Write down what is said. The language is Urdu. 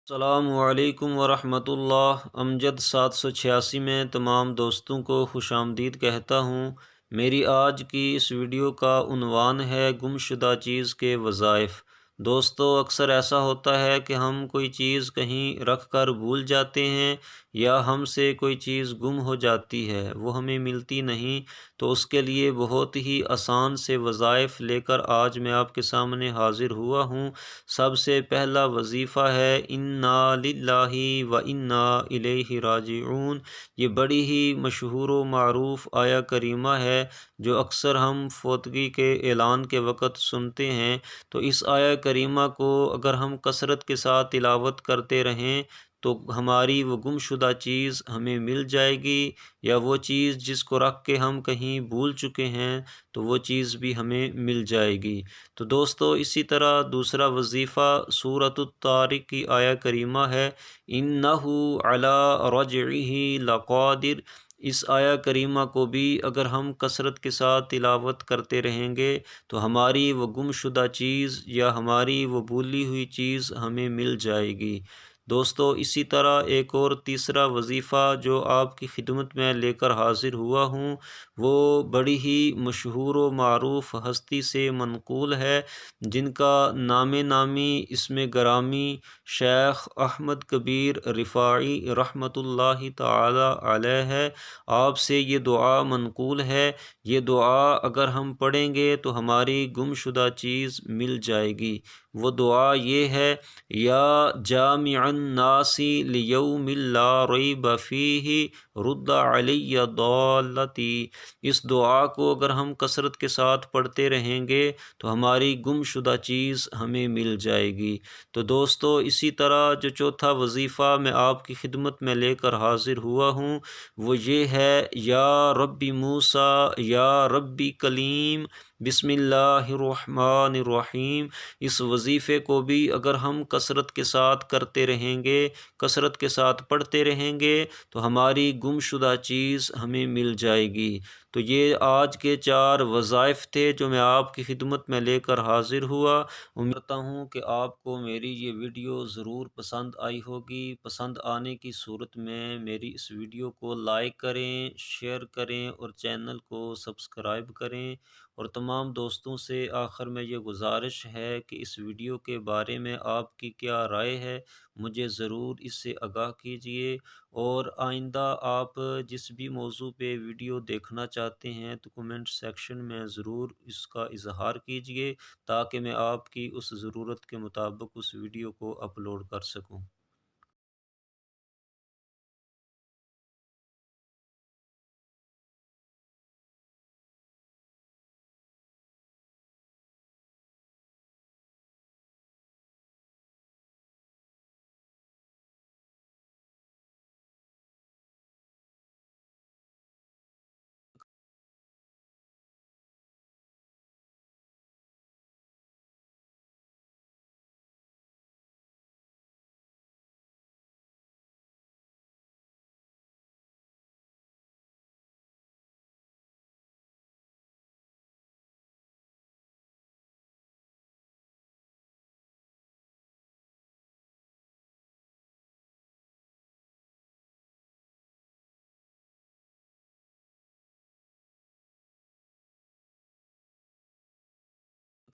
السلام علیکم ورحمۃ اللہ۔ امجد 786 میں تمام دوستوں کو خوش آمدید کہتا ہوں۔ میری آج کی اس ویڈیو کا عنوان ہے گمشدہ چیز کے وظائف۔ دوستو، اکثر ایسا ہوتا ہے کہ ہم کوئی چیز کہیں رکھ کر بھول جاتے ہیں یا ہم سے کوئی چیز گم ہو جاتی ہے، وہ ہمیں ملتی نہیں، تو اس کے لیے بہت ہی آسان سے وظائف لے کر آج میں آپ کے سامنے حاضر ہوا ہوں۔ سب سے پہلا وظیفہ ہے انا للہ و انا الیہ راجعون۔ یہ بڑی ہی مشہور و معروف آیہ کریمہ ہے جو اکثر ہم فوتگی کے اعلان کے وقت سنتے ہیں۔ تو اس آیہ کریمہ کو اگر ہم کثرت کے ساتھ تلاوت کرتے رہیں تو ہماری وہ گم شدہ چیز ہمیں مل جائے گی، یا وہ چیز جس کو رکھ کے ہم کہیں بھول چکے ہیں تو وہ چیز بھی ہمیں مل جائے گی۔ تو دوستو، اسی طرح دوسرا وظیفہ سورۃ الطارق کی آیہ کریمہ ہے اِنَّهُ عَلَىٰ رَجْعِهِ لَقَادِرٌ۔ اس آیہ کریمہ کو بھی اگر ہم کثرت کے ساتھ تلاوت کرتے رہیں گے تو ہماری وہ گم شدہ چیز یا ہماری وہ بھولی ہوئی چیز ہمیں مل جائے گی۔ دوستو، اسی طرح ایک اور تیسرا وظیفہ جو آپ کی خدمت میں لے کر حاضر ہوا ہوں، وہ بڑی ہی مشہور و معروف ہستی سے منقول ہے، جن کا نام نامی اسم گرامی شیخ احمد کبیر رفاعی رحمۃ اللہ تعالی علیہ ہے۔ آپ سے یہ دعا منقول ہے، یہ دعا اگر ہم پڑھیں گے تو ہماری گم شدہ چیز مل جائے گی۔ وہ دعا یہ ہے، یا جامع الناس لیوم لا ریب فیہ رد علی ضالتی۔ اس دعا کو اگر ہم کثرت کے ساتھ پڑھتے رہیں گے تو ہماری گم شدہ چیز ہمیں مل جائے گی۔ تو دوستو، اسی طرح جو چوتھا وظیفہ میں آپ کی خدمت میں لے کر حاضر ہوا ہوں وہ یہ ہے، یا ربی موسیٰ یا ربی کلیم بسم اللہ الرحمن الرحیم۔ اس وظیفے کو بھی اگر ہم کثرت کے ساتھ کرتے رہیں گے، کثرت کے ساتھ پڑھتے رہیں گے تو ہماری گم شدہ چیز ہمیں مل جائے گی۔ تو یہ آج کے 4 وظائف تھے جو میں آپ کی خدمت میں لے کر حاضر ہوا۔ امید کرتا ہوں کہ آپ کو میری یہ ویڈیو ضرور پسند آئی ہوگی۔ پسند آنے کی صورت میں میری اس ویڈیو کو لائک کریں، شیئر کریں اور چینل کو سبسکرائب کریں، اور تمام دوستوں سے آخر میں یہ گزارش ہے کہ اس ویڈیو کے بارے میں آپ کی کیا رائے ہے، مجھے ضرور اس سے آگاہ کیجیے، اور آئندہ آپ جس بھی موضوع پہ ویڈیو دیکھنا چاہتے ہیں تو کمنٹ سیکشن میں ضرور اس کا اظہار کیجیے، تاکہ میں آپ کی اس ضرورت کے مطابق اس ویڈیو کو اپلوڈ کر سکوں۔